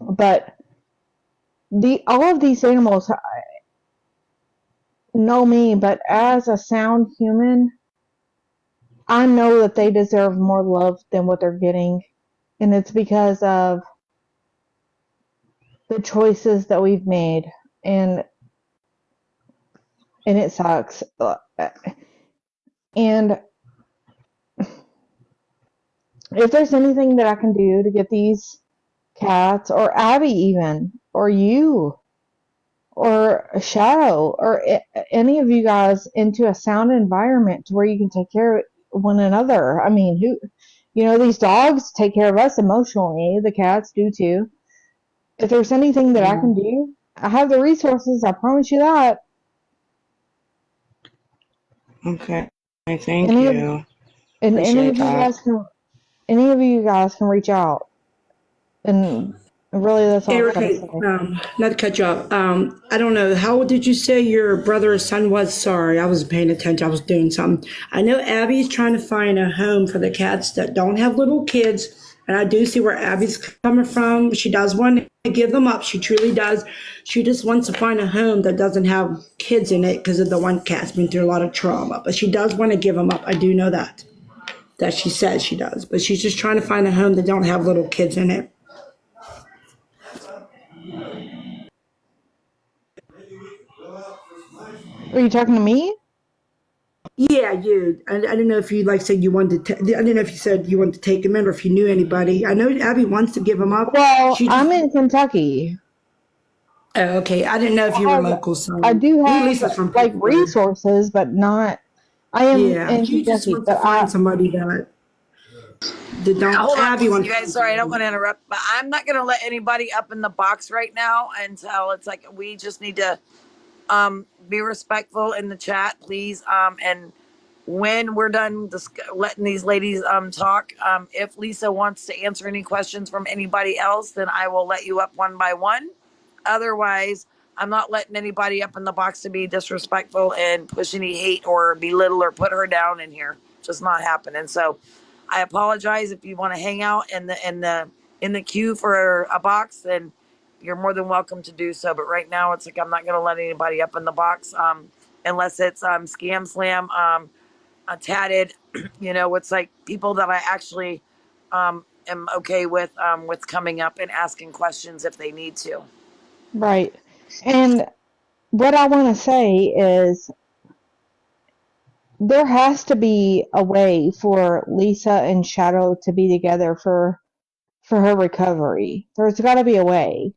But all of these animals know me, but as a sound human, I know that they deserve more love than what they're getting. And it's because of the choices that we've made. And it sucks. And if there's anything that I can do to get these cats, or Abby even, or you, or Shadow, or any of you guys into a sound environment to where you can take care of one another. I mean, these dogs take care of us emotionally. The cats do too. If there's anything that I Yeah. can do, I have the resources. I promise you that. Okay. Thank Any of you. and Appreciate that. any of you guys can reach out. And really, that's all I gotta Erica, say. not to cut you off. I don't know. How old did you say your brother or son was? Sorry, I wasn't paying attention. I was doing something. I know Abby's trying to find a home for the cats that don't have little kids. And I do see where Abby's coming from. She does want to give them up. She truly does. She just wants to find a home that doesn't have kids in it because of the one cat's been through a lot of trauma. But she does want to give them up. I do know that. That she says she does. But she's just trying to find a home that don't have little kids in it. Are you talking to me? Yeah, you. I didn't know if you like said you wanted to. I didn't know if you said you wanted to take him in or if you knew anybody. I know Abby wants to give him up. Well, She just. I'm in Kentucky. Oh, okay. I didn't know if you I were have, local, I so do me and have Lisa's from like Pittsburgh. resources, but not. I am Yeah, in she just Kentucky, wants to but find somebody that don't. Hold on, Abby listen, you wants. guys. Sorry, I don't want to interrupt, but I'm not going to let anybody up in the box right now until it's like we just need to be respectful in the chat, please. And when we're done letting these ladies talk, if Lisa wants to answer any questions from anybody else, then I will let you up one by one. Otherwise, I'm not letting anybody up in the box to be disrespectful and push any hate or belittle or put her down in here. Just not happening. So I apologize if you want to hang out in the queue for a box, then you're more than welcome to do so. But right now, it's like I'm not going to let anybody up in the box unless it's Scam Slam, Tatted. It's like people that I actually am okay with coming up and asking questions if they need to. right. And what I want to say is there has to be a way for Lisa and Shadow to be together for her recovery. There's got to be a way.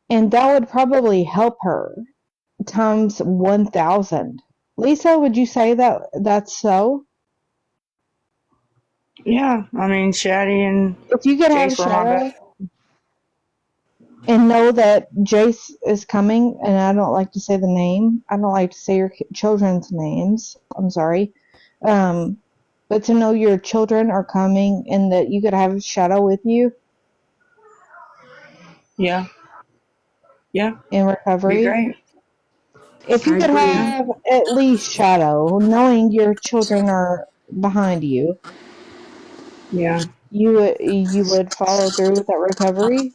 And that would probably help her times 1,000. Lisa, would you say that that's so? Yeah, I mean, Shaddy and If you could have Jace were my Shadow best. and know that Jace is coming, and I don't like to say the name. I don't like to say your children's names. I'm sorry. Um, but to know your children are coming and that you could have Shadow with you Yeah, yeah, in be recovery. great. If you I could agree. Yeah, have at least Shadow, knowing your children are behind you, yeah, you would follow through with that recovery.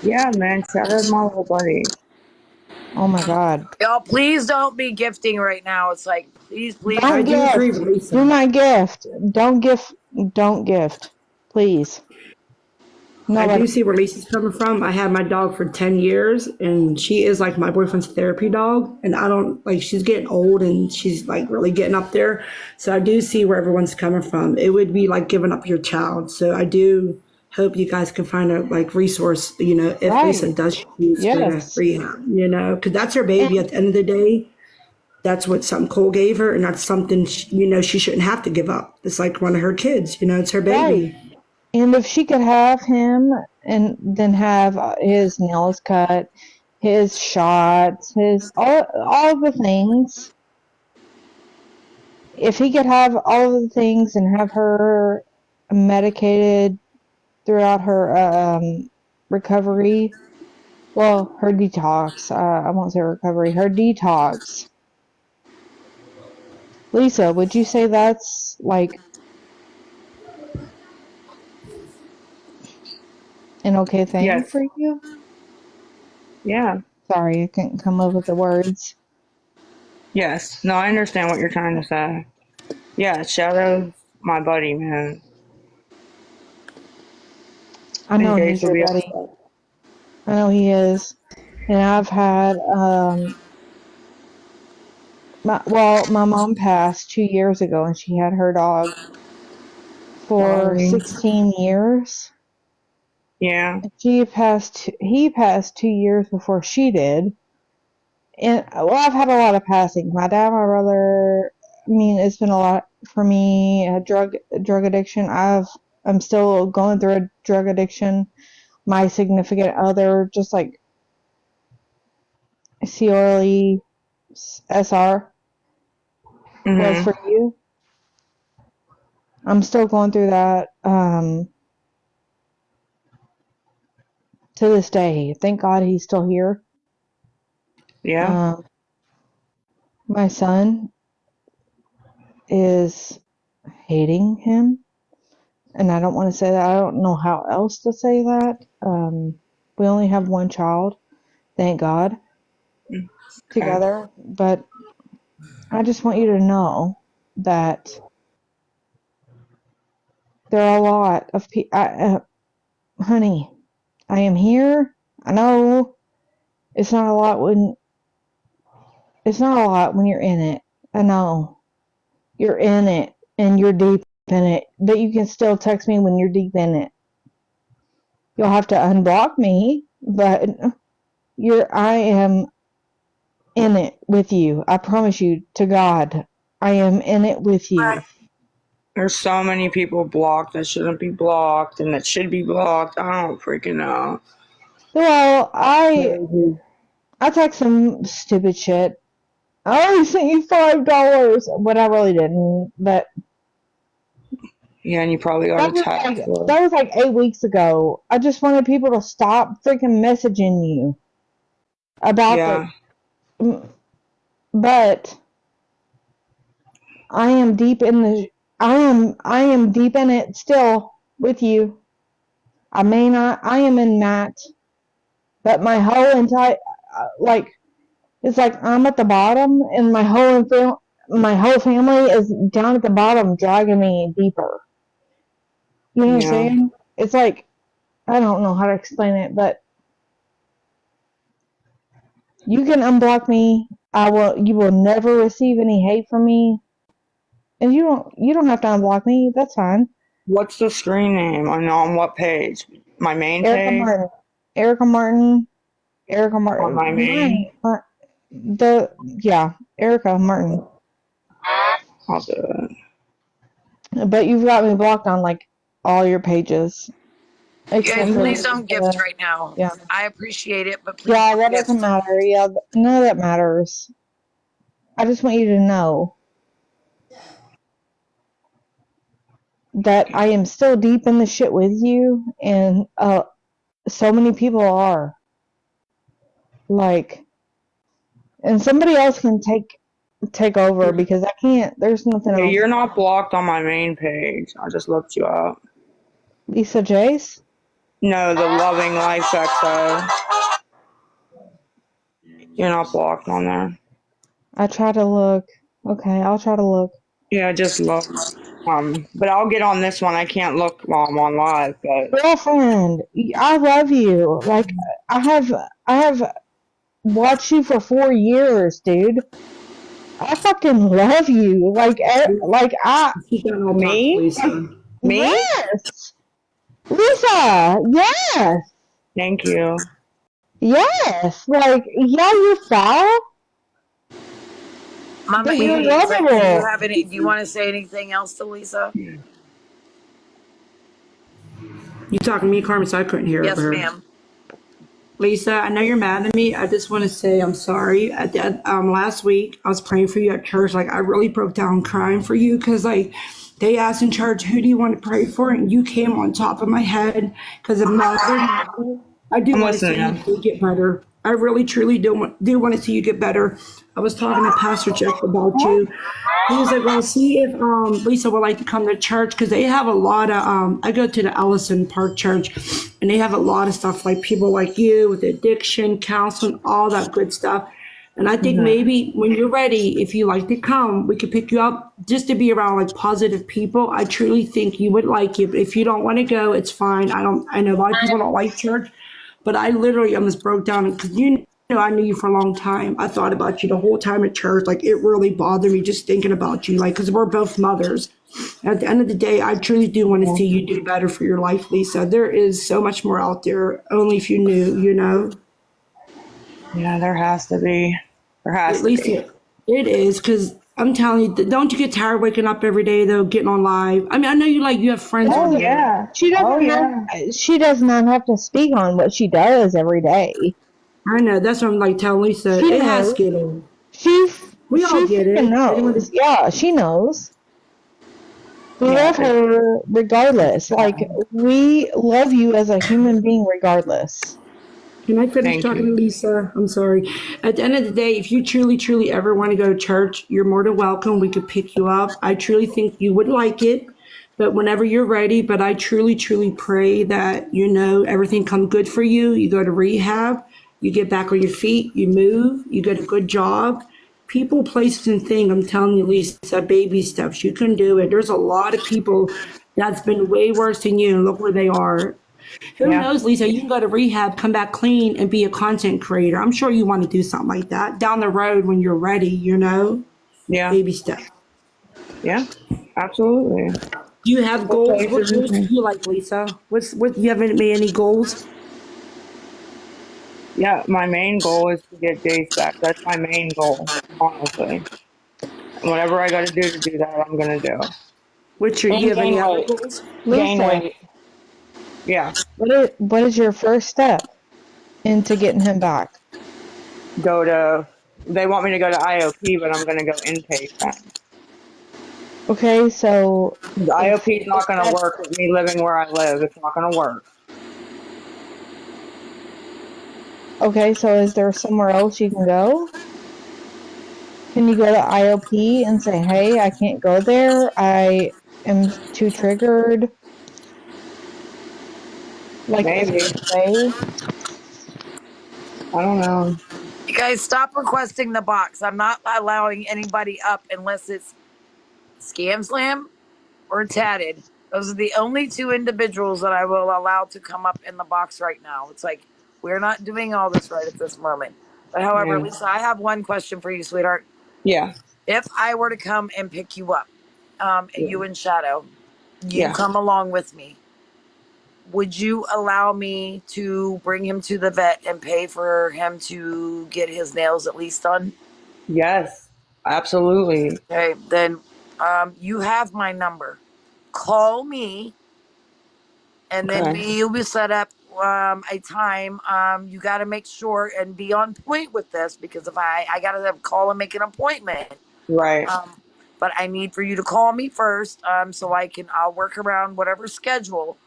yeah, man. Shadow's my little buddy. Oh my God. Y'all, please don't be gifting right now. It's like, please, please, I Don't do please. agree with gift. Do Lisa. not gift. Don't gift. Don't gift. Please. I Nobody. do see where Lisa's coming from. I had my dog for 10 years and she is like my boyfriend's therapy dog. And I don't like, she's getting old and she's like really getting up there. So I do see where everyone's coming from. It would be like giving up your child. So I do hope you guys can find a like resource, if Lisa Right. does choose to go to Yes. rehab, because that's her And baby at the end of the day. That's what something Cole gave her. And that's something, she shouldn't have to give up. It's like one of her kids, it's her right. baby. And if she could have him and then have his nails cut, his shots, his all the things, if he could have all of the things and have her medicated throughout her recovery, well, her detox. I won't say recovery, her detox. Lisa, would you say that's like an okay thing Yes. for you? Yeah. Sorry, I couldn't come up with the words. Yes. No, I understand what you're trying to say. Yeah, Shadow's my buddy, man. I And know Jace he's will your be buddy. upset. I know he is. And I've had, my mom passed 2 years ago and she had her dog for Sorry. 16 years. Yeah. He passed 2 years before she did. And, well, I've had a lot of passing. My dad, my brother, I mean, it's been a lot for me. Drug addiction. I'm still going through a drug addiction. My significant other, just like COLE SR was Mhm. for you. I'm still going through that to this day. Thank God he's still here. Yeah. My son is hating him, and I don't want to say that. I don't know how else to say that. We only have one child, thank God, Okay. together. But I just want you to know that there are a lot of people. Honey, I am here. I know it's not a lot when you're in it. I know you're in it and you're deep in it, but you can still text me when you're deep in it. You'll have to unblock me, but I am in it with you. I promise you to God, I am in it with you. There's so many people blocked that shouldn't be blocked and that should be blocked. I don't freaking know. Well, I text some stupid shit. I only sent you $5, but I really didn't. But Yeah, and you probably got a text. that was like 8 weeks ago. I just wanted people to stop freaking messaging you about Yeah. but I am deep in I am deep in it still with you. I am in Matt, but my whole entire, it's like I'm at the bottom and my whole family is down at the bottom dragging me deeper. You know what I'm Yeah. saying? It's like, I don't know how to explain it, but you can unblock me. You will never receive any hate from me. And you don't have to unblock me. That's fine. What's the screen name? On what page? My main Erica page? Martin. Erica Martin. Erica On Martin. my main? Erica Martin. I'll do it. But you've got me blocked on like all your pages. Guys, Except for please don't gift right now. yeah. I appreciate it, but please Yeah, don't that gift. doesn't matter. Yeah, none of that matters. I just want you to know that I am still deep in the shit with you, and so many people are. Like, and somebody else can take over because I can't. There's nothing Yeah, else. you're not blocked on my main page. I just looked you up. Lisa Jace? No, the Loving Life XO. You're not blocked on there. I try to look. Okay, I'll try to look. Yeah, just look. But I'll get on this one. I can't look while I'm on live, but Girlfriend, I love you. Like, I have watched you for 4 years, dude. I fucking love you. She's got all talk to me? Lisa. Me? Yes! Lisa! Yes! Thank you. Yes! Like, yeah, you're foul, Mama but you're Amy, do you lovable. have any? Do you want to say anything else to Lisa? You talking to me, Carmen, so I couldn't hear Yes, her. ma'am. Lisa, I know you're mad at me. I just want to say I'm sorry. Last week I was praying for you at church. Like I really broke down crying for you because like they asked in church, "Who do you want to pray for?" And you came on top of my head because of my. I do I'm want to say you listening. did get better. I really, truly do want to see you get better. I was talking to Pastor Jeff about you. He was like, "Well, see if Lisa would like to come to church because they have a lot of." I go to the Ellison Park Church, and they have a lot of stuff like people like you with addiction, counseling, all that good stuff. And I think maybe when you're ready, if you like to come, we could pick you up just to be around like positive people. I truly think you would like it. But if you don't want to go, it's fine. I know a lot of people don't like church, but I literally almost broke down because you know I knew you for a long time. I thought about you the whole time at church. Like it really bothered me just thinking about you. Like because we're both mothers. At the end of the day, I truly do want to see you do better for your life, Lisa. There is so much more out there. Only if you knew, you know. Yeah, there has to be. There has At to least be. it is because I'm telling you, don't you get tired waking up every day though, getting on live? I mean, I know you have friends on Oh, here. Yeah. she doesn't have, she does not have to speak on what she does every day. I know that's what I'm like telling Lisa. She It has knows. to get old. She We all she get freaking it. Anyone knows. Yeah, she knows. We Yeah. love her regardless. Like we love you as a human being regardless. Can I finish Thank talking to you. Lisa? I'm sorry. At the end of the day, if you truly, truly ever want to go to church, you're more than welcome. We could pick you up. I truly think you would like it, but whenever you're ready. But I truly, truly pray that, you know, everything comes good for you. You go to rehab, you get back on your feet, you move, you get a good job. People, places, and things, I'm telling you, Lisa, baby steps. You can do it. There's a lot of people that's been way worse than you, and look where they are. Who Yeah. knows, Lisa? You can go to rehab, come back clean, and be a content creator. I'm sure you want to do something like that down the road when you're ready, you know? Yeah. Baby steps. Yeah. Absolutely. Do you have What goals? What places and goals do things? you like, Lisa? What you haven't made any goals? Yeah, my main goal is to get Jace back. That's my main goal, honestly. And whatever I got to do that, I'm gonna do. You And have any gain other weight. goals? Gain Lisa, weight. Yeah. what is your first step into getting him back? Go to. They want me to go to IOP, but I'm gonna go inpatient. Okay, so The the IOP is not first gonna step. work with me living where I live. It's not gonna work. Okay, so is there somewhere else you can go? Can you go to IOP and say, "Hey, I can't go there. I am too triggered." Like, is Maybe. there a way? I don't know. You guys stop requesting the box. I'm not allowing anybody up unless it's Scam Slam or Tatted. Those are the only two individuals that I will allow to come up in the box right now. It's like we're not doing all this right at this moment. But however, Yeah. Lisa, I have one question for you, sweetheart. Yeah. If I were to come and pick you up, Yeah. you and Shadow, you Yeah. come along with me. Would you allow me to bring him to the vet and pay for him to get his nails at least done? Yes. Absolutely. Okay, then you have my number. Call me, and then Okay. we will set up a time. You got to make sure and be on point with this because if I got to call and make an appointment. Right. But I need for you to call me first, so I'll work around whatever schedule.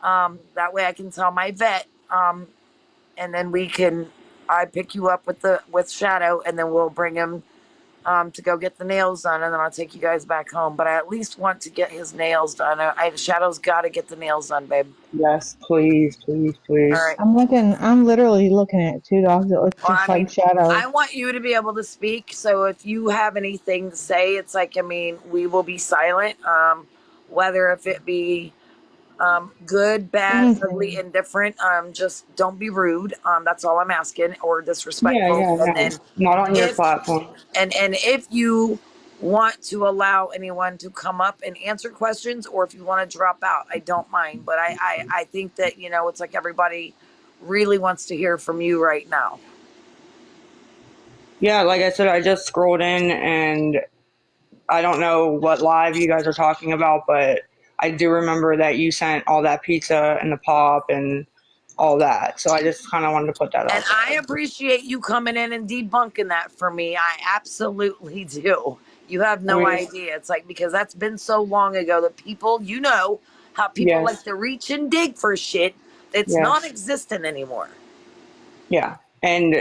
That way I can tell my vet, and then I pick you up with Shadow, and then we'll bring him to go get the nails done, and then I'll take you guys back home. But I at least want to get his nails done. Shadow's got to get the nails done, babe. Yes. Please. Please. All Please. right. I'm literally looking at two dogs that look Well, just I mean, like Shadow. I want you to be able to speak. So if you have anything to say, it's like, I mean, we will be silent. Whether if it be good, bad, ugly, Anything. indifferent. Just don't be rude. That's all I'm asking, or Yeah. disrespectful. Yeah. And No. then Not on your if platform. and if you want to allow anyone to come up and answer questions, or if you want to drop out, I don't mind. But I think that it's like everybody really wants to hear from you right now. Yeah. Like I said, I just scrolled in and I don't know what live you guys are talking about, but I do remember that you sent all that pizza and the pop and all that. So I just kind of wanted to put that And out I there. appreciate you coming in and debunking that for me. I absolutely do. You have I no mean, idea. It's like, because that's been so long ago that people, how people like yes, to reach and dig for shit that's yes, non existent anymore. yeah. And,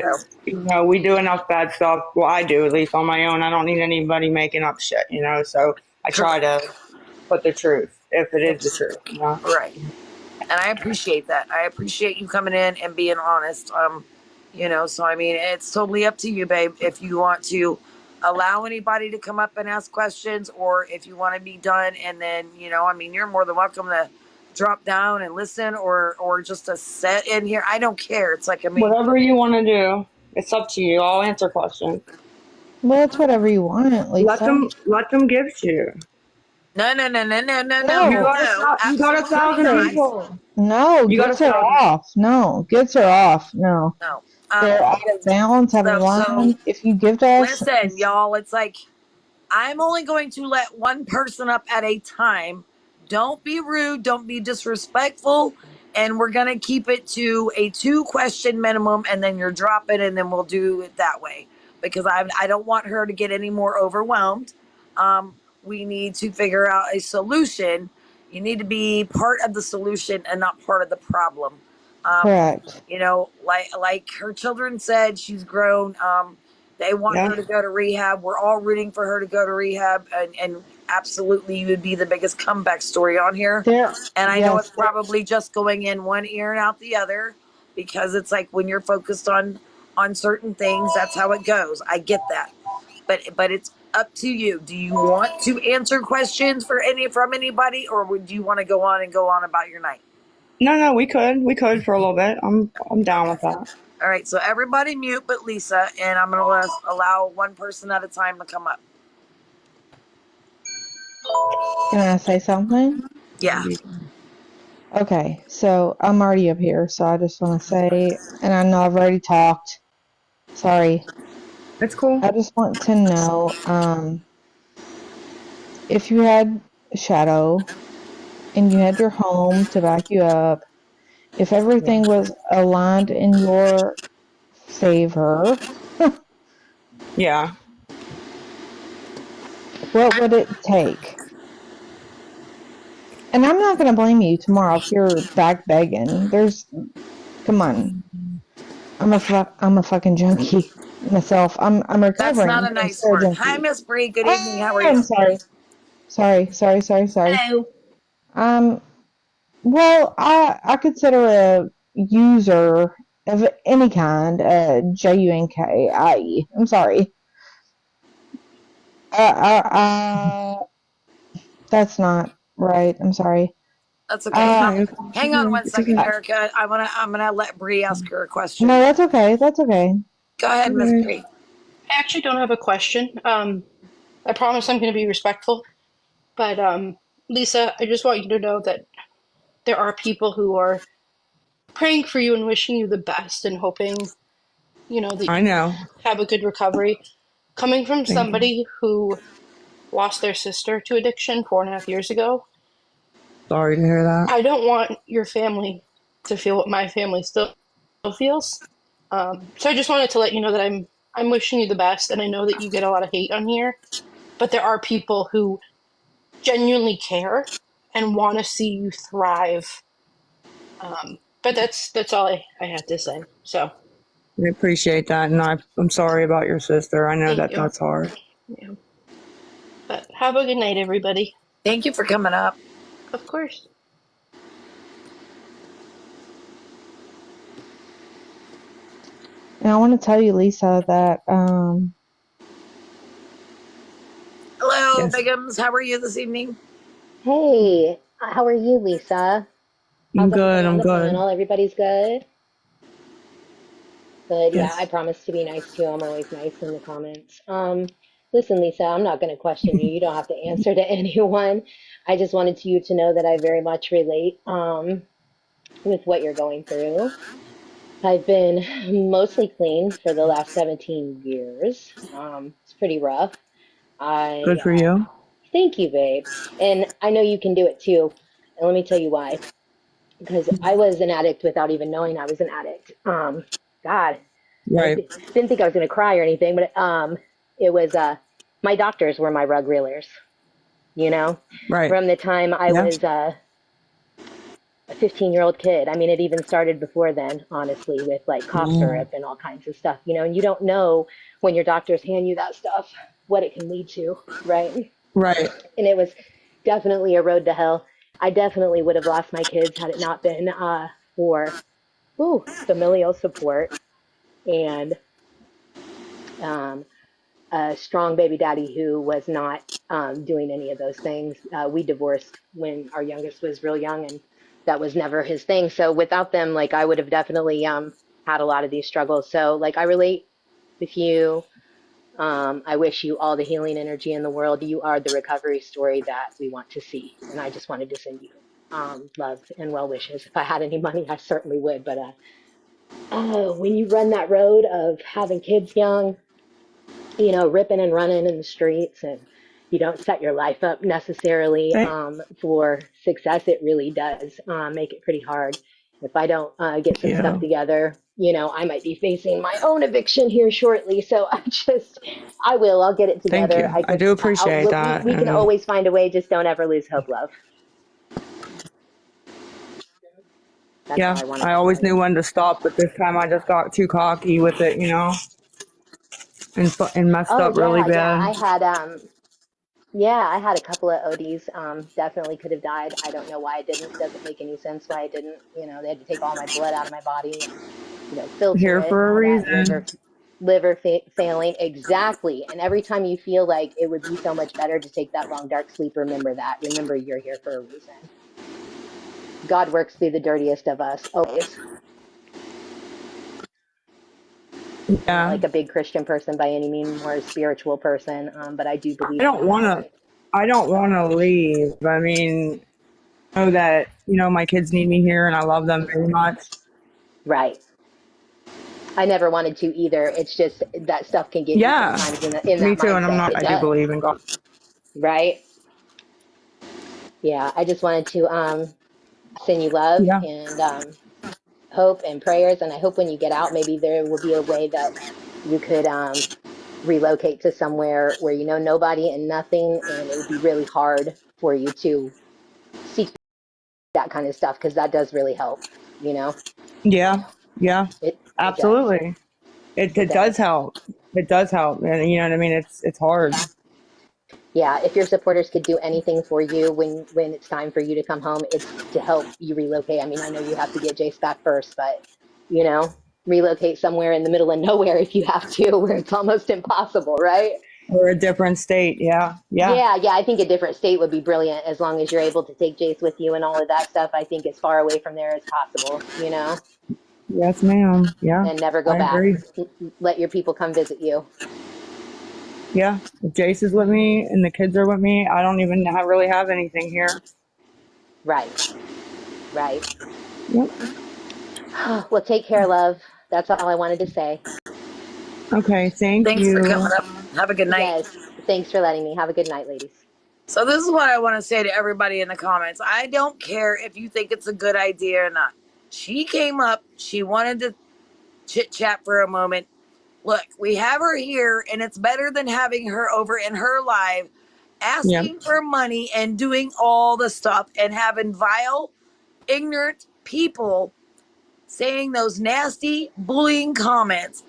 So, we do enough bad stuff. Well, I do, at least on my own. I don't need anybody making up shit, So I try to correct. put the truth, if it is the truth. Right. And I appreciate that. I appreciate you coming in and being honest. So I mean, it's totally up to you, babe, if you want to allow anybody to come up and ask questions, or if you want to be done and then, I mean, you're more than welcome to drop down and listen, or just to sit in here. I don't care. It's like, I mean, Whatever you want to do, it's up to you. I'll answer questions. Well, it's whatever you want, Lisa. Let them give to you. no, no, no, no, no, no, no, You No, got no, you got a absolutely thousand some not. people. people. No, You got a gets her thousand. off. No, gets her off. No. No. They're out of balance, out of So line. If you give to us, listen, y'all, it's like, I'm only going to let one person up at a time. Don't be rude. Don't be disrespectful. And we're going to keep it to a 2-question minimum, and then you're dropping, and then we'll do it that way. Because I don't want her to get any more overwhelmed. We need to figure out a solution. You need to be part of the solution and not part of the problem. Um, correct. like her children said, she's grown. They want Yeah. her to go to rehab. We're all rooting for her to go to rehab, and absolutely, you would be the biggest comeback story on here. There, And I know it's yes, probably just going in one ear and out the other, because it's like when you're focused on certain things, that's how it goes. I get that, but it's up to you. Do you want to answer questions from anybody, or would you want to go on about your night? No, we could for a little bit. I'm down with that. All right, so everybody mute but Lisa, and I'm going to allow one person at a time to come up. can I say something? Yeah. Okay, so I'm already up here, so I just want to say, and I know I've already talked. Sorry. It's cool. I just want to know, if you had Shadow and you had your home to back you up, if everything was aligned in your favor, Yeah. what would it take? And I'm not going to blame you tomorrow if you're back begging. Come on. I'm a fucking junkie myself. I'm That's recovering, not a but I'm nice still a word. Hi, junkie. Miss Bree. Good evening. How Oh, are you? I'm sorry. Sorry. Hello. Um, well, I consider a user of any kind, JUNKIE. I'm sorry. That's not right. I'm sorry. That's okay. Uh, Hang on one It's second, okay. Erica. I'm gonna let Bree ask her a question. no, that's okay. That's okay. Go ahead, Miss Okay. Bree. I actually don't have a question. I promise I'm going to be respectful. But Lisa, I just want you to know that there are people who are praying for you and wishing you the best and hoping, that I you know. have a good recovery. Coming from Thank you. somebody who lost their sister to addiction 4.5 years ago, Sorry to hear that. I don't want your family to feel what my family still feels. So I just wanted to let you know that I'm wishing you the best, and I know that you get a lot of hate on here, but there are people who genuinely care and want to see you thrive. But that's all I had to say. So I appreciate that, and I'm sorry about your sister. I know thank that you. that's hard. Yeah. But have a good night, everybody. Thank you for coming up. Of course. And I want to tell you, Lisa, that Hello, Yes, Bigums. How are you this evening? Hey, how are you, Lisa? I'm How's good. everybody on I'm the good. panel? Everybody's good? Good. Yeah, I Yes. promise to be nice too. I'm always nice in the comments. Listen, Lisa, I'm not going to question you. You don't have to answer to anyone. I just wanted you to know that I very much relate with what you're going through. I've been mostly clean for the last 17 years. It's pretty rough. Good I for you. Thank you, babe. And I know you can do it too. And let me tell you why. Because I was an addict without even knowing I was an addict. God, I Right. didn't think I was gonna cry or anything, but it was my doctors were my rug reelers. You know, Right. from the time I Yeah. was a 15-year-old kid. I mean, it even started before then, honestly, with like cough syrup and all kinds of stuff, and you don't know when your doctors hand you that stuff what it can lead to, right? Right. And it was definitely a road to hell. I definitely would have lost my kids had it not been for familial support and um, a strong baby daddy who was not doing any of those things. We divorced when our youngest was real young, and that was never his thing. So without them, like I would have definitely had a lot of these struggles. So like I relate with you. I wish you all the healing energy in the world. You are the recovery story that we want to see, and I just wanted to send you love and well wishes. If I had any money, I certainly would. But when you run that road of having kids young, ripping and running in the streets, and you don't set your life up necessarily Thank, for success, it really does make it pretty hard. If I don't get some stuff you. together, I might be facing my own eviction here shortly. So I'll get it Thank together. you. I do appreciate that. We can And always find a way. Just don't ever lose hope, love. That's all yeah, I wanted I to always tell knew you. when to stop, but this time I just got too cocky with it, and messed Oh up really yeah. bad. I had a couple of ODs. Definitely could have died. I don't know why I didn't. Doesn't make any sense why I didn't. They had to take all my blood out of my body and filter Here it and for a all that. reason. Failing exactly. And every time you feel like it would be so much better to take that long dark sleep, remember that. Remember you're here for a reason. God works through the dirtiest of us always. I'm not Yeah. like a big Christian person by any means, more a spiritual person, but I do I believe in don't that. want to. I don't want to leave. I mean, know that my kids need me here, and I love them very much. Right. I never wanted to either. It's just that stuff can get you Yeah, sometimes in me that too. And I'm mindset. not. It I do does, believe in God. right? Yeah. I just wanted to send you love Yeah. and hope and prayers. And I hope when you get out, maybe there will be a way that you could relocate to somewhere where you know nobody and nothing, and it would be really hard for you to seek that kind of stuff because that does really help. You know, Yeah. Yeah. it does. Absolutely. It It does does. help. It does help, and you know what I mean. It's hard. Yeah, if your supporters could do anything for you when it's time for you to come home, it's to help you relocate. I mean, I know you have to get Jace back first, but you know, relocate somewhere in the middle of nowhere if you have to, where it's almost impossible, right? We're a different state. Yeah. Yeah. Yeah, I think a different state would be brilliant as long as you're able to take Jace with you and all of that stuff. I think as far away from there as possible, Yes, ma'am. Yeah. and never go I back. agree. Let your people come visit you. Yeah. If Jace is with me and the kids are with me, I don't even really have anything here. Right, right. Yep. Well, take care, love. That's all I wanted to say. Okay. Thank Thanks for you. coming up. Have a good night. Yes, thanks for letting me. Have a good night, ladies. So this is what I want to say to everybody in the comments. I don't care if you think it's a good idea or not. She came up, she wanted to chit chat for a moment. Look, we have her here, and it's better than having her over in her live Yeah. asking for money and doing all the stuff and having vile, ignorant people saying those nasty bullying comments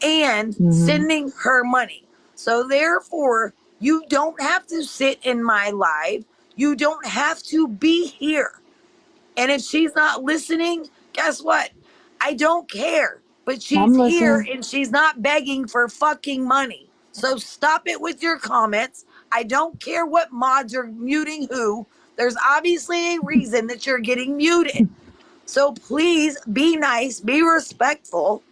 and Hmm. sending her money. So therefore, you don't have to sit in my live. You don't have to be here. And if she's not listening, guess what? I don't care. But she's I'm here listening. and she's not begging for fucking money. So stop it with your comments. I don't care what mods are muting who. There's obviously a reason that you're getting muted. So please be nice, be respectful,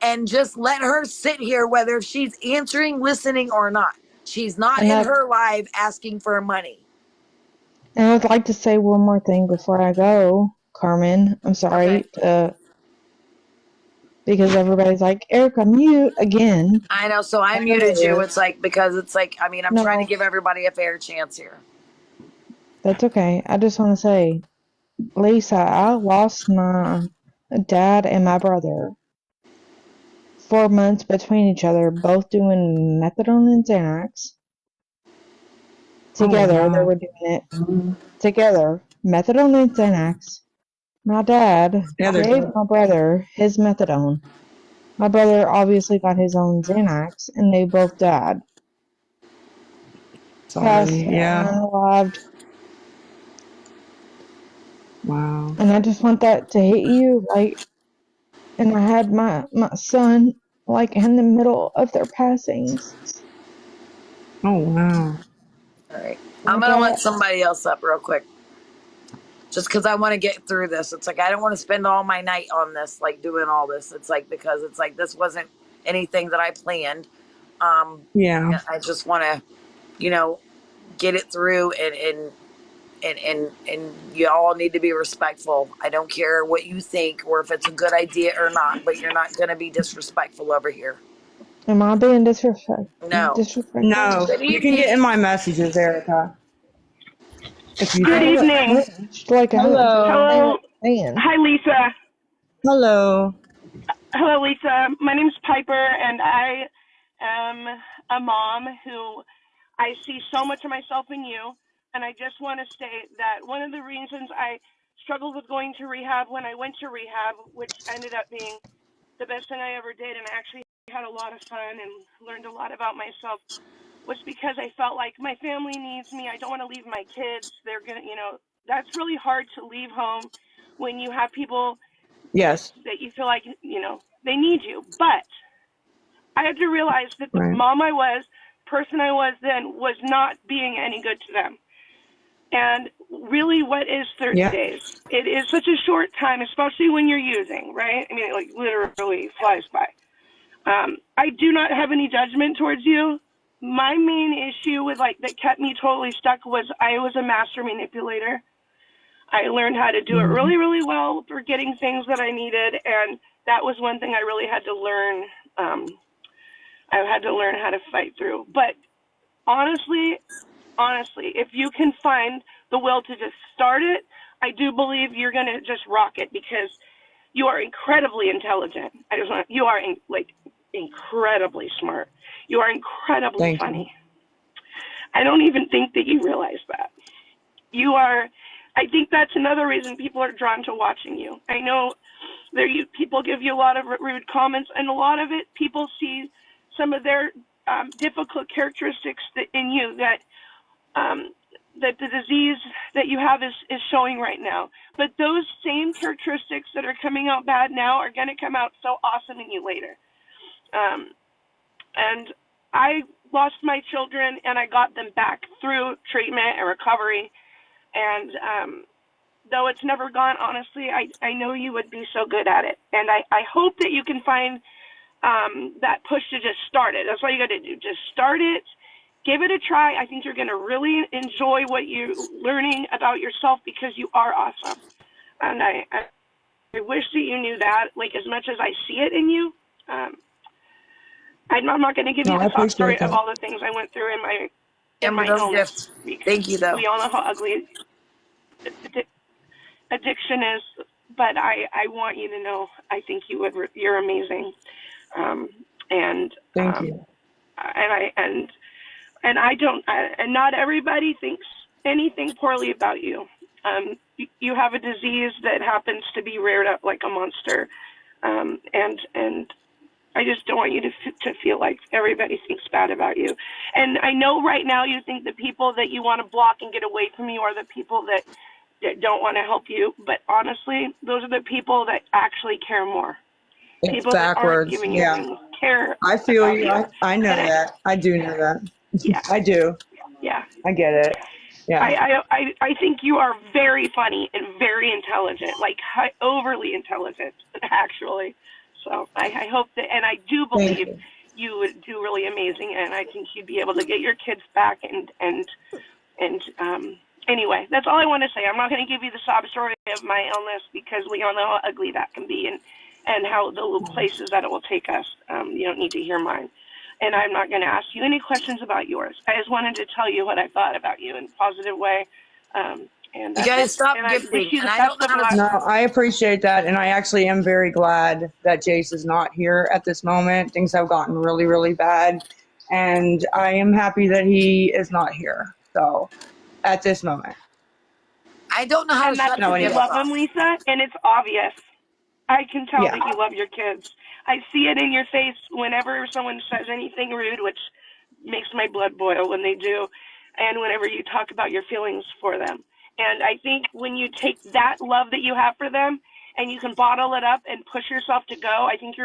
and just let her sit here, whether she's answering, listening, or not. She's not And in I her live asking for money. and I'd like to say one more thing before I go, Carmen. I'm Okay. sorry because everybody's like, Erica, mute again. I know. So I I know muted it you. is. It's like, because it's like, I mean, I'm trying to No, give everybody a fair chance here. that's okay. I just want to say, Lisa, I lost my dad and my brother 4 months between each other, both doing methadone and Xanax. Oh Together, they wow. were doing it together, methadone and Xanax. My dad Yeah, there's gave my brother his methadone. My brother obviously got his own Xanax, and they both died. Passed, sorry. Yeah. unalived. Wow. And I just want that to hit you, like, and I had my son, like, in the middle of their passings. Oh wow. All right. I'm Like, gonna let somebody else up real quick, just because I want to get through this. It's like I don't want to spend all my night on this, like doing all this. It's like because it's like this wasn't anything that I planned. Yeah. I just want to, you know, get it through and you all need to be respectful. I don't care what you think or if it's a good idea or not, but you're not going to be disrespectful over here. am I being No. disrespectful? No, Good you can get in evening. my messages, Erica, if you Good I like. haven't evening. finished. Like, I haven't finished Hello. saying what Hello. I'm saying. Hi, Lisa. Hello. Hello, Lisa. My name's Piper, and I am a mom who I see so much of myself in you. And I just want to state that one of the reasons I struggled with going to rehab when I went to rehab, which ended up being the best thing I ever did, and I actually had a lot of fun and learned a lot about myself, was because I felt like my family needs me. I don't want to leave my kids. They're going to, that's really hard to leave home when you have people Yes. that you feel like, they need you. But I had to realize that the Right. mom I was, person I was then, was not being any good to them. And really, what is 30 Yeah. days? It is such a short time, especially when you're using, right? I mean, it like literally flies by. I do not have any judgment towards you. My main issue with that kept me totally stuck was I was a master manipulator. I learned how to do it Mhm. really, really well for getting things that I needed, and that was one thing I really had to learn. I had to learn how to fight through. But honestly, if you can find the will to just start it, I do believe you're going to just rock it because you are incredibly intelligent. You are incredibly smart. You are incredibly Thank you. funny. I don't even think that you realize that. I think that's another reason people are drawn to watching you. I know people give you a lot of rude comments, and a lot of it, people see some of their difficult characteristics in you that the disease that you have is showing right now. But those same characteristics that are coming out bad now are going to come out so awesome in you later. And I lost my children, and I got them back through treatment and recovery. And though it's never gone, honestly, I know you would be so good at it. And I hope that you can find that push to just start it. That's all you got to do. Just start it. Give it a try. I think you're going to really enjoy what you're learning about yourself because you are awesome. And I wish that you knew that, as much as I see it in you. I'm not going to give No, you I the sob appreciate story of that. all the things I went through in my Amber, those illness gifts. because Thank you, though. we all know how ugly addiction is. But I want you to know I think you're amazing. And Thank you. and I don't and not everybody thinks anything poorly about you. You have a disease that happens to be reared up like a monster, and I just don't want you to feel like everybody thinks bad about you. And I know right now you think the people that you want to block and get away from you are the people that don't want to help you. But honestly, those are the people that actually care more. It's People that aren't backwards. giving you Yeah. things care I feel about you. you. I know And that. I do know that. yeah, I do. yeah. I get it. Yeah. I think you are very funny and very intelligent, overly intelligent, actually. So I hope that, and I do Thank believe you. you would do really amazing, and I think you'd be able to get your kids back. And anyway, that's all I want to say. I'm not going to give you the sob story of my illness because we all know how ugly that can be, and how the little places that it will take us. You don't need to hear mine. And I'm not going to ask you any questions about yours. I just wanted to tell you what I thought about you in a positive way. And You that's guys it. stop And I wish gifting. you And the I best don't know of how luck. No, to. I appreciate that. And I actually am very glad that Jace is not here at this moment. Things have gotten really, really bad. And I am happy that he is not here. So at this moment. I don't know how to And that's shut No, the because you anyway. gifts love off. them, Lisa, and it's obvious. I can tell Yeah. that you love your kids. I see it in your face whenever someone says anything rude, which makes my blood boil when they do, and whenever you talk about your feelings for them. And I think when you take that love that you have for them and you can bottle it up and push yourself to go, I think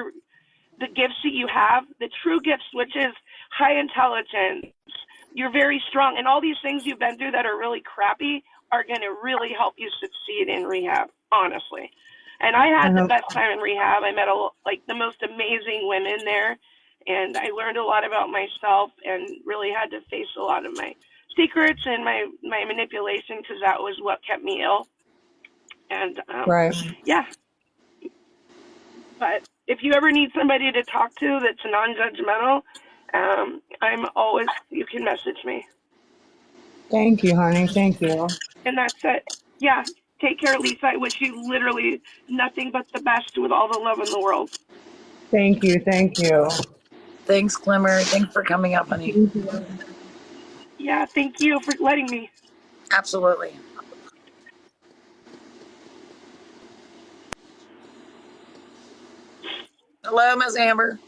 the gifts that you have, the true gifts, which is high intelligence, you're very strong, and all these things you've been through that are really crappy are going to really help you succeed in rehab, honestly. And I I had the hope. best time in rehab. I met like the most amazing women there, and I learned a lot about myself and really had to face a lot of my secrets and my manipulation because that was what kept me ill. And Right. yeah, but if you ever need somebody to talk to that's non-judgmental, I'm always, you can message me. Thank you, honey. Thank you. And that's it. Yeah, take care, Lisa. I wish you literally nothing but the best with all the love in the world. Thank you. Thank you. Thanks, Glimmer. Thanks for coming up, honey. Thank you. Yeah, thank you for letting me. Absolutely. Hello, Miss Amber.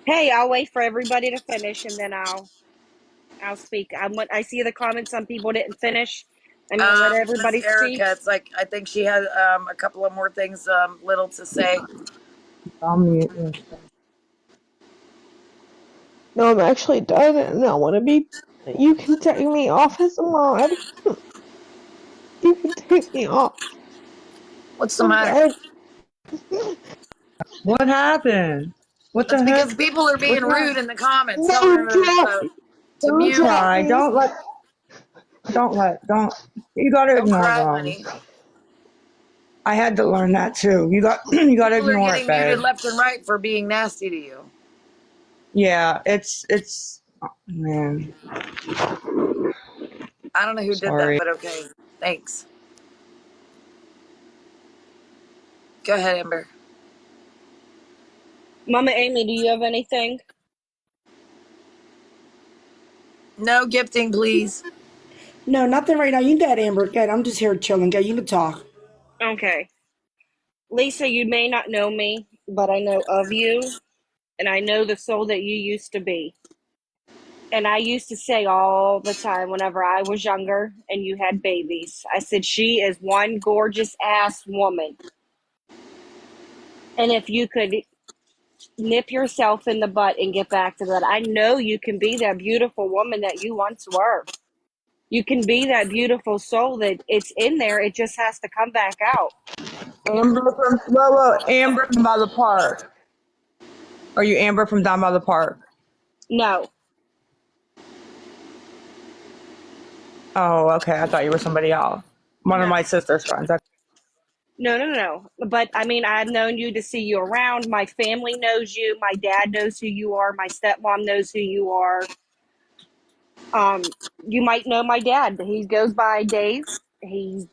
Hey, I'll wait for everybody to finish and then I'll speak. I see the comments. Some people didn't finish. I'm gonna let Miss everybody speak. Erica, it's like I think she had a couple of more things little to say. I'll mute you. No, I'm actually done and I want to be. You can take me off as a mod. You can take me off. What's the I'm matter? done. What happened? What It's the heck? because people are being What's rude wrong? in the comments, telling No, her don't. to Don't mute. drop Cry. me. Don't. You gotta Don't ignore cry, them. honey. I had to learn that too. You gotta People are ignore it, getting muted babe. left and right for being nasty to you. Yeah, oh, man. I don't know who did that, Sorry. but okay. Thanks. Go ahead, Amber. Mama Amy, do you have anything? No gifting, please. No, nothing right now. You can go, Amber. Good. I'm just here chilling. Go. You can talk. Okay. Lisa, you may not know me, but I know of you, and I know the soul that you used to be. And I used to say all the time whenever I was younger and you had babies, I said, she is one gorgeous ass woman. And if you could nip yourself in the butt and get back to that, I know you can be that beautiful woman that you once were. You can be that beautiful soul that it's in there. It just has to come back out. Amber from by the park. Are you Amber from down by the park? No, Oh, okay. I thought you were somebody else. One of no, my sister's friends. no. But I mean, I've known you to see you around. My family knows you. My dad knows who you are. My stepmom knows who you are. You might know my dad. He goes by Dave. He's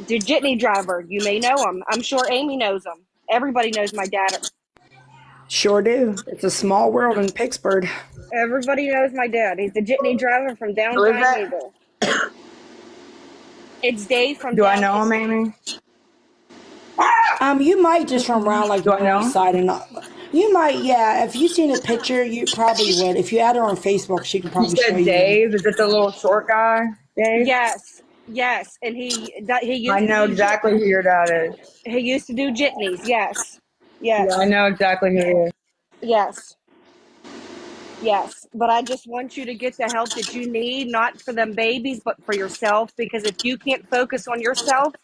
the jitney driver. You may know him. I'm sure Amy knows him. Everybody knows my dad. Sure do. It's a small world in Pittsburgh. Everybody knows my dad. He's the jitney driver from Who is downtown that? Eagle. It's Dave from Do I down. know him, Amy? You might just from around like Do the I know north him? side and you might, yeah. If you seen a picture, you probably would. If you add her on Facebook, she can You probably show said you him. Dave. Is it the little short guy, Dave? Yes, yes, and he I used to know do exactly who your dad is. he used to do jitneys. Yes, Yeah, I yes, know exactly who he is. yes, yes. But I just want you to get the help that you need, not for them babies, but for yourself. Because if you can't focus on yourself,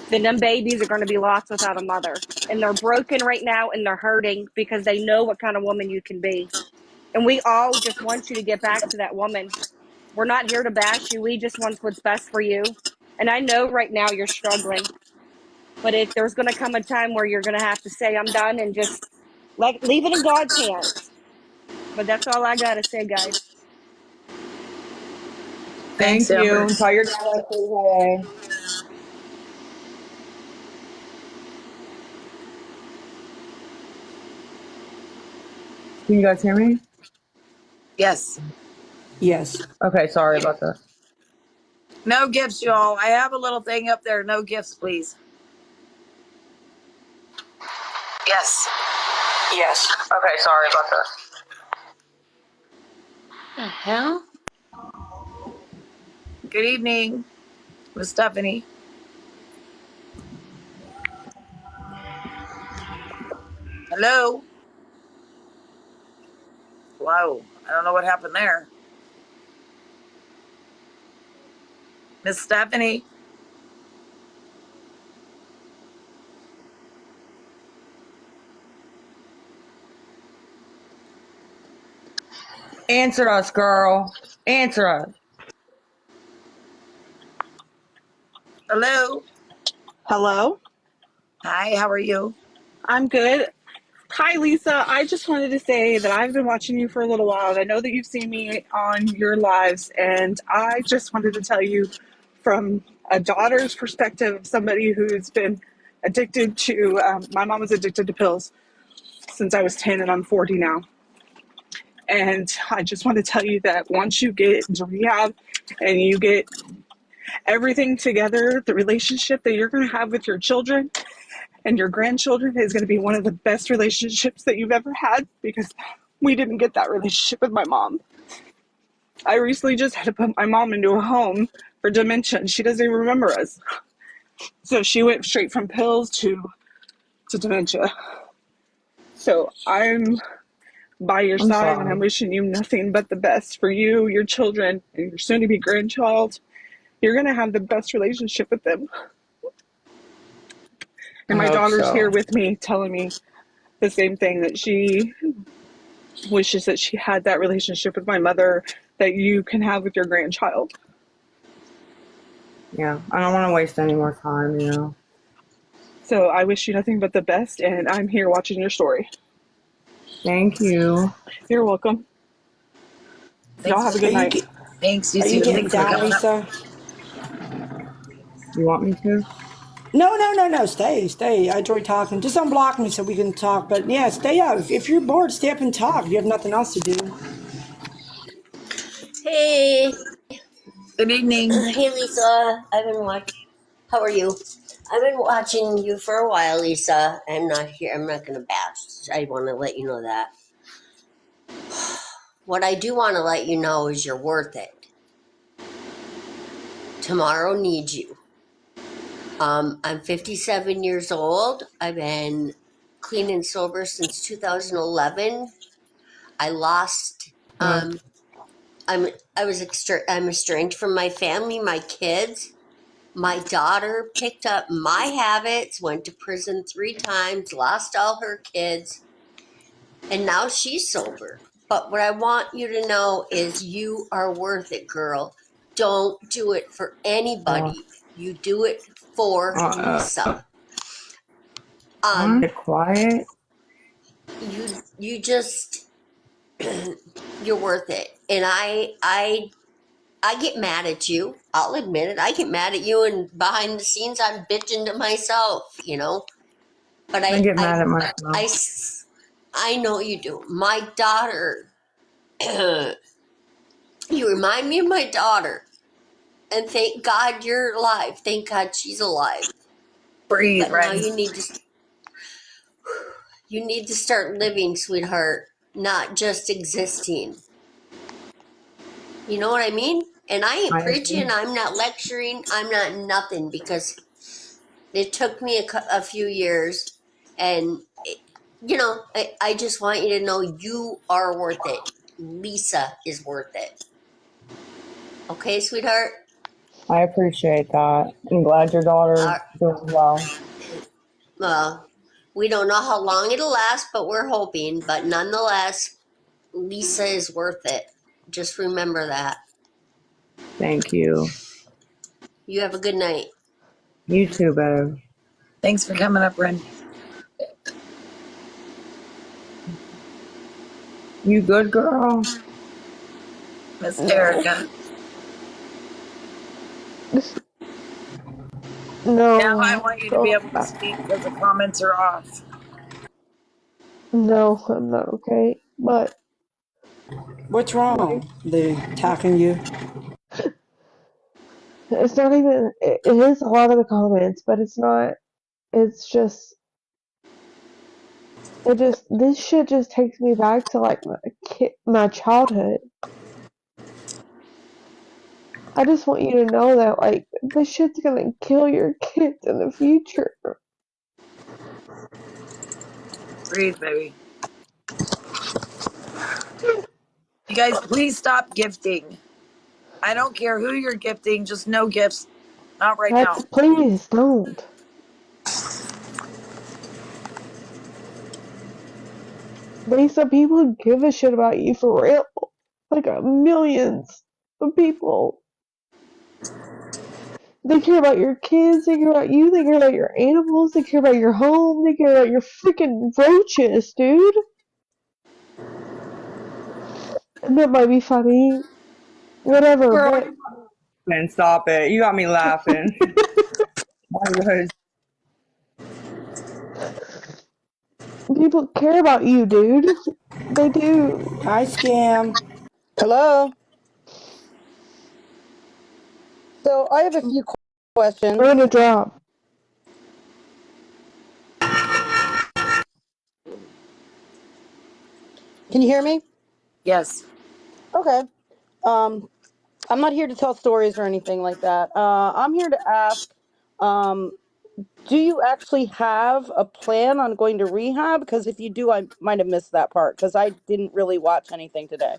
then them babies are going to be lost without a mother, and they're broken right now, and they're hurting because they know what kind of woman you can be. And we all just want you to get back to that woman. We're not here to bash you. We just want what's best for you. And I know right now you're struggling, but if there's going to come a time where you're going to have to say, I'm done and just leave it in God's hands. But that's all I got to say, guys. Thanks, Thank you. Amber. And tell your dad I said hey. Can you guys hear me? Yes. Yes. Okay, sorry about that. No gifts, y'all. I have a little thing up there. No gifts, please. Yes. Yes. Okay, sorry about that. The hell? Good evening, Miss Stephanie. Hello. Whoa. I don't know what happened there. Miss Stephanie. Answer us, girl. Answer us. Hello. Hello, Hi, how are you? I'm good. Hi, Lisa. I just wanted to say that I've been watching you for a little while, and I know that you've seen me on your lives, and I just wanted to tell you from a daughter's perspective, somebody who's been addicted to, my mom was addicted to pills since I was 10, and I'm 40 now. And I just want to tell you that once you get into rehab and you get everything together, the relationship that you're going to have with your children and your grandchildren is going to be one of the best relationships that you've ever had, because we didn't get that relationship with my mom. I recently just had to put my mom into a home for dementia, and she doesn't even remember us. So she went straight from pills to dementia. So I'm by your I'm side, and I'm sorry. wishing you nothing but the best for you, your children, and your soon-to-be grandchild. You're going to have the best relationship with them. I And my hope daughter's here so. with me telling me the same thing, that she wishes that she had that relationship with my mother that you can have with your grandchild. Yeah, I don't want to waste any more time, you know. So I wish you nothing but the best, and I'm here watching your story. Thank you. You're welcome. Y'all Thanks have a for Are good you night. get, thanks, you are you too. getting Thanks for down, coming up. Lisa? You want me to? No, no, no, no. Stay, stay. I enjoy talking. Just unblock me so we can talk. But yeah, stay up. If you're bored, stay up and talk. If you have nothing else to do. Hey, Good evening. hey, Lisa. I've been watching. How are you? I've been watching you for a while, Lisa. I'm not here. I'm not going to bash. I want to let you know that. What I do want to let you know is you're worth it. Tomorrow needs you. I'm 57 years old. I've been clean and sober since 2011. I lost. No. I'm. I'm estranged from my family, my kids. My daughter picked up my habits, went to prison 3 times, lost all her kids, and now she's sober. But what I want you to know is you are worth it, girl. Don't do it for Uh, anybody. You do it for uh, Lisa. I'm quiet. You just you're worth it. And I get mad at you. I'll admit it. I get mad at you, and behind the scenes, I'm bitching to myself, you know. But I get mad at myself. I know you do. My daughter, you remind me of my daughter. And thank God you're alive. Thank God she's alive. Breathe, But now right? you need to start living, sweetheart, not just existing. You know what I mean? And I ain't I preaching, agree. I'm not lecturing, I'm not nothing, because it took me a few years. And, you know, I just want you to know you are worth it. Lisa is worth it. Okay, sweetheart? I appreciate that. I'm glad your daughter's Uh, doing well. well, we don't know how long it'll last, but we're hoping. But nonetheless, Lisa is worth it. Just remember that. Thank you. You have a good night. You too, babe. Thanks for coming up, Ren. You good, girl? Miss No. Erica. Just Now I no. want you to be Go able to back. speak because the comments are off. No, I'm not okay. But What's my wrong? They attacking you? It's not even, it is a lot of the comments, but it's not, it's just, this shit just takes me back to like my childhood. I just want you to know that like this shit's gonna kill your kids in the future. Breathe, baby. You guys, please stop gifting. I don't care who you're gifting, just no gifts. Not right now. Please don't. Lisa, people give a shit about you for real. Like millions of people. They care about your kids, they care about you, they care about your animals, they care about your home, they care about your freaking roaches, dude. And that might be funny. Whatever, Girl, but and stop it. You got me laughing. people care about you, dude. They do. Hi, Scam. Hello. So I have a few questions. Earn a drop. Can you hear me? Yes. Okay. I'm not here to tell stories or anything like that. I'm here to ask, um, do you actually have a plan on going to rehab? Because if you do, I might have missed that part because I didn't really watch anything today.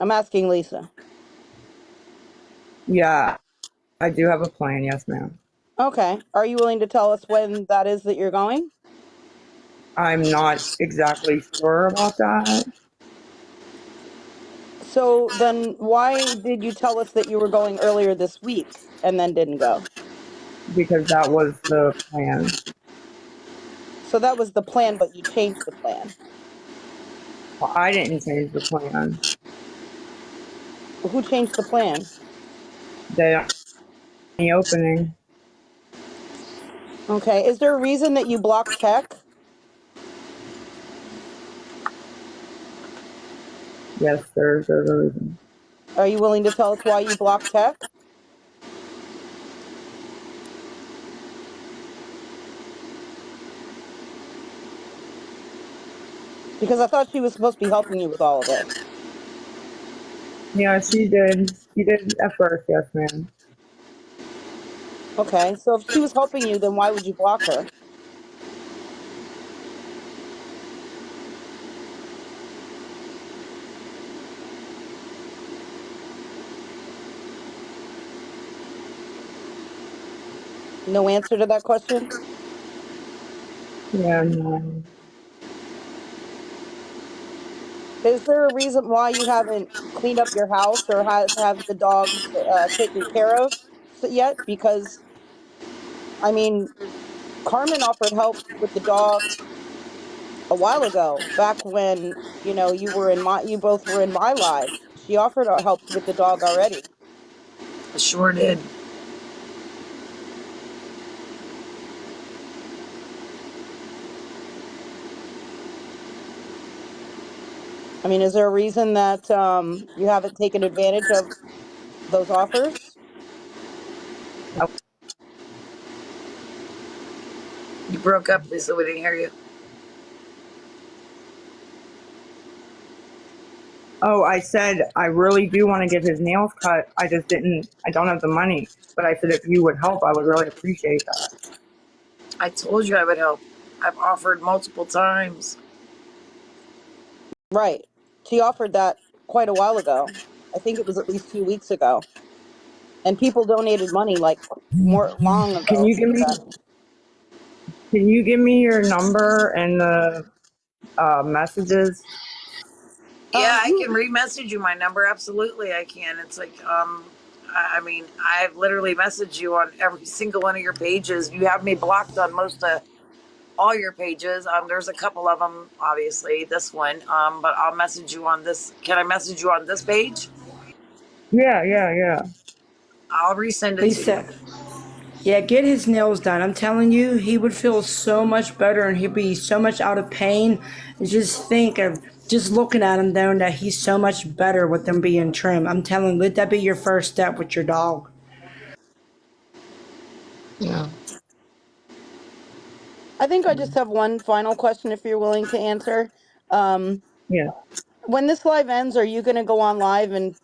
I'm asking Lisa. Yeah, I do have a plan. Yes, ma'am. Okay. Are you willing to tell us when that is that you're going? I'm not exactly sure about that So then why did you tell us that you were going earlier this week and then didn't go? because that was the plan. So that was the plan, but you changed the plan. Well, I didn't change the plan. Who changed the plan? The opening. Okay. Is there a reason that you blocked tech? Yes, there's a reason. Are you willing to tell us why you blocked tech? Because I thought she was supposed to be helping you with all of this. Yeah, she did. She did at first. Yes, ma'am. Okay. So if she was helping you, then why would you block her? No answer to that question? Yeah, no. Is there a reason why you haven't cleaned up your house or have the dogs taken care of yet? Because, I mean, Carmen offered help with the dog a while ago, back when, you both were in my live. She offered help with the dog already. I sure did. I mean, is there a reason that you haven't taken advantage of those offers? You broke up, Lisa. We didn't hear you. Oh, I said I really do want to get his nails cut. I just didn't. I don't have the money. But I said if you would help, I would really appreciate that. I told you I would help. I've offered multiple times. Right. She offered that quite a while ago. I think it was at least 2 weeks ago. And people donated money like more long Can ago you give for me? that. Can you give me your number and the messages? Yeah, I You can re-message you my number. Absolutely, I can. It's like, I mean, I've literally messaged you on every single one of your pages. You have me blocked on most of all your pages. There's a couple of them, obviously. This one, but I'll message you on this. Can I message you on this page? Yeah. I'll resend it to you. Lisa. Yeah, get his nails done. I'm telling you, he would feel so much better and he'd be so much out of pain. And just think of just looking at him knowing that he's so much better with them being trim. I'm telling you, let that be your first step with your dog. Yeah. I think I just have one final question if you're willing to answer. Um, Yeah. when this live ends, are you going to go on live and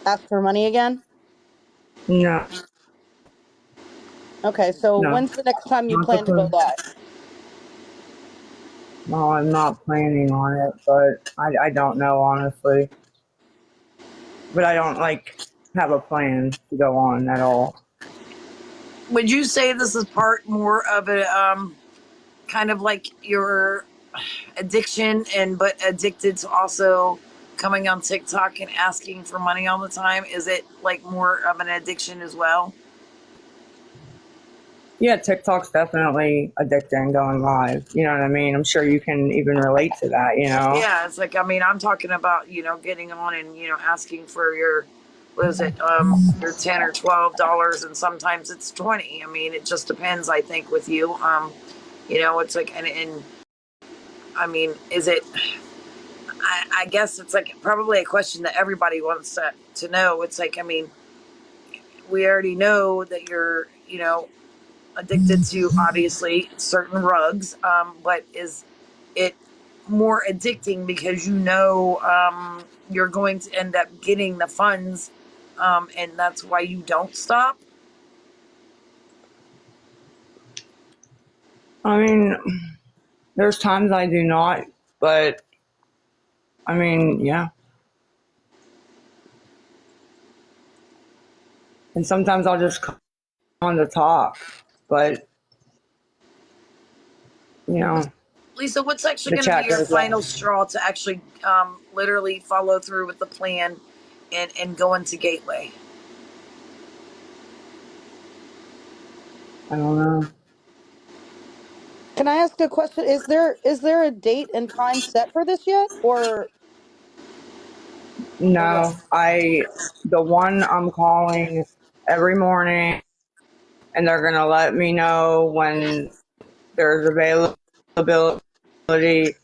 ask for money again? No, Okay, so no, when's the next time you not the plan to go plan. live? No, I'm not planning on it, but I don't know honestly. But I don't like have a plan to go on at all. Would you say this is part more of a kind of like your addiction and but addicted to also coming on TikTok and asking for money all the time? Is it like more of an addiction as well? Yeah, TikTok's definitely addicting going live. You know what I mean? I'm sure you can even relate to that, you know? Yeah, it's like, I mean, I'm talking about, getting on and, asking for your, what is it, your 10 or $12, and sometimes it's 20. I mean, it just depends, I think, with you. It's like, and I mean, is it, I guess it's like probably a question that everybody wants to know. It's like, I mean, we already know that you're, addicted to obviously certain rugs, but is it more addicting because you're going to end up getting the funds, and that's why you don't stop? I mean, there's times I do not, but I mean, yeah. And sometimes I'll just come on to talk, but, you know, Lisa, what's actually the going to be chat your goes final on. straw to actually literally follow through with the plan and go into Gateway? I don't know. Can I ask a question? Is there a date and time set for this yet, or what? No, the one I'm calling every morning, and they're going to let me know when there's availability,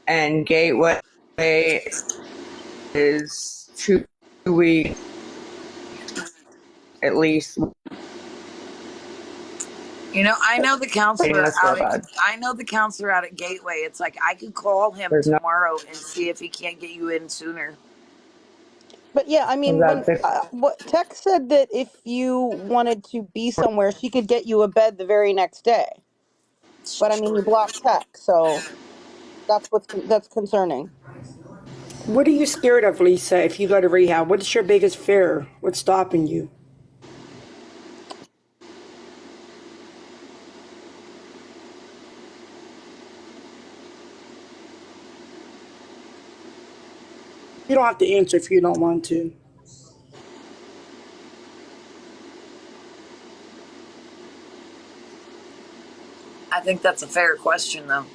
and Gateway is 2 weeks at least. I know the Waiting counselor list so bad. out at Gateway. It's like I could call him There's no tomorrow and see if he can't get you in sooner. But yeah, I was mean, that fix. what Tech said that if you wanted to be somewhere, she could get you a bed the very next day. But I mean, you blocked Tech, so that's concerning. What are you scared of, Lisa, if you go to rehab? What's your biggest fear? What's stopping you? You don't have to answer if you don't want to. I think that's a fair question, though.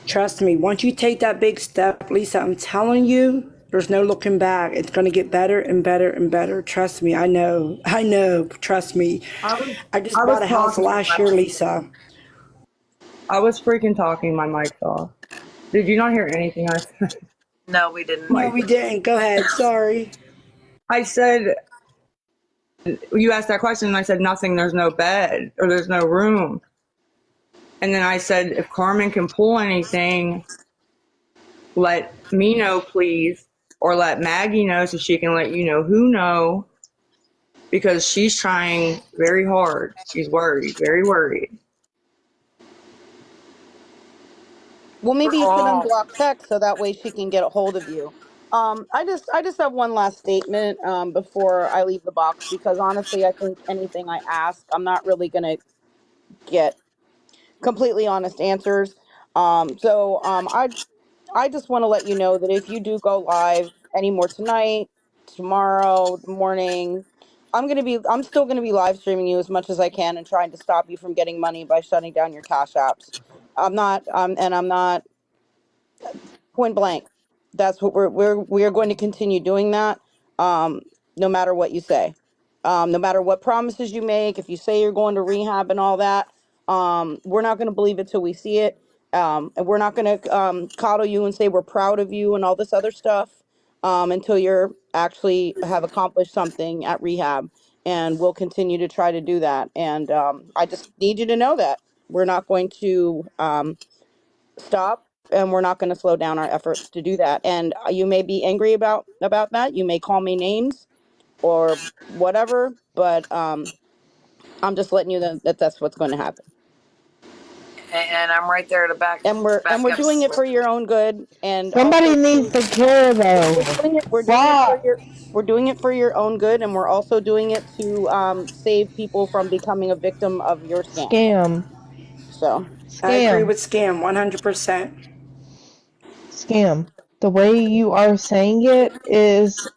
Trust me, once you take that big step, Lisa, I'm telling you, there's no looking back. It's going to get better and better and better. Trust me, I know. I know. Trust me. I just I bought was a house talking. last year, Lisa. I was freaking talking. My mic's off. Did you not hear anything I said? No, we didn't. No, Mike. we didn't. Go ahead. Sorry. I said you asked that question, and I said nothing. There's no bed or there's no room. And then I said, if Carmen can pull anything, let me know, please, or let Maggie know so she can let you know who know, because she's trying very hard. She's worried, very worried. Well, We're maybe you should all. unblock Tech so that way she can get a hold of you. I just have one last statement before I leave the box, because honestly, I think anything I ask, I'm not really gonna get completely honest answers. I just want to let you know that if you do go live anymore tonight, tomorrow morning, I'm still gonna be live streaming you as much as I can and trying to stop you from getting money by shutting down your cash apps. I'm not point blank. That's what we're going to continue doing that, no matter what you say. No matter what promises you make, if you say you're going to rehab and all that, we're not going to believe it till we see it. And we're not going to coddle you and say we're proud of you and all this other stuff until you're actually have accomplished something at rehab. And we'll continue to try to do that. And I just need you to know that we're not going to stop, and we're not going to slow down our efforts to do that. And you may be angry about that. You may call me names or whatever, but I'm just letting you know that that's what's going to happen. And I'm right there to back And we're up. doing it for your own good, and Somebody also needs too, to care though. Fuck. we're doing it for your own good, and we're also doing it to save people from becoming a victim of your scam. Scam. So I agree Scam. with Scam 100%. Scam. The way you are saying it is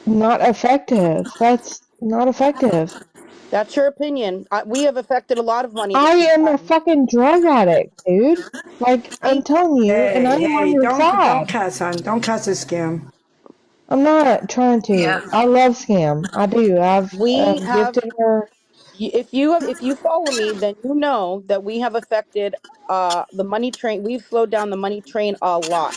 not effective. That's not effective. that's your opinion. We have affected a lot of money I that you've am a gotten. fucking drug addict, dude. Like, I'm Thank telling you, and I am on Hey, your don't side. cuss, hon. Don't cuss this Scam. I'm not trying to. Yeah. I love Scam. I do. I've We have. gifted her. If you follow me, then you know that we have affected the money train. We've slowed down the money train a lot,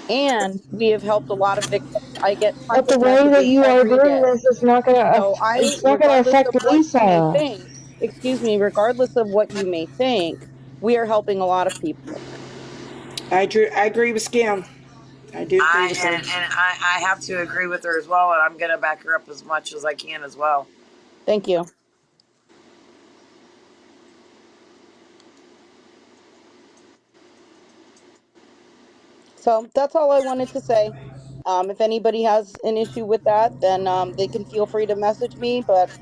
and we have helped a lot of victims. I get tons But the of way that messages you are every doing day. this is not gonna. So It's not gonna regardless affect of what you may Lisa. think, excuse me, regardless of what you may think, we are helping a lot of people. I agree with Scam. I do agree with him. I have to agree with her as well, and I'm gonna back her up as much as I can as well. Thank you. So that's all I wanted to say. If anybody has an issue with that, then they can feel free to message me. But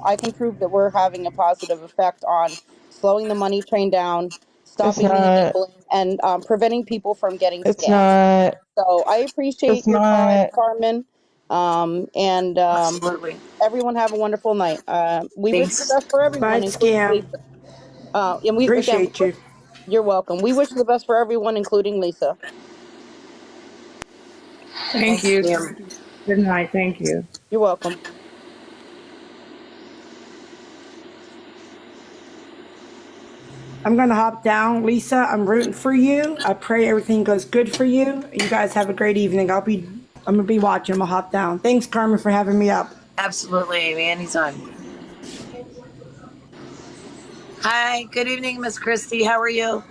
I can prove that we're having a positive effect on slowing the money train down, It's stopping the not. enabling, and preventing people from getting It's scammed. not. So I appreciate It's your time, not. Carmen. And Absolutely. everyone have a wonderful night. We wish the Thanks. best for Bye, everyone, including Scam. Lisa. And we again, Appreciate you. you're welcome. We wish the best for everyone, including Lisa. Thank Thanks, you. Liam. Good night. Thank you. You're welcome. I'm going to hop down. Lisa, I'm rooting for you. I pray everything goes good for you. You guys have a great evening. I'm going to be watching. I'm going to hop down. Thanks, Carmen, for having me up. Absolutely, Amy. Anytime. Hi. Good evening, Miss Christie. How are you?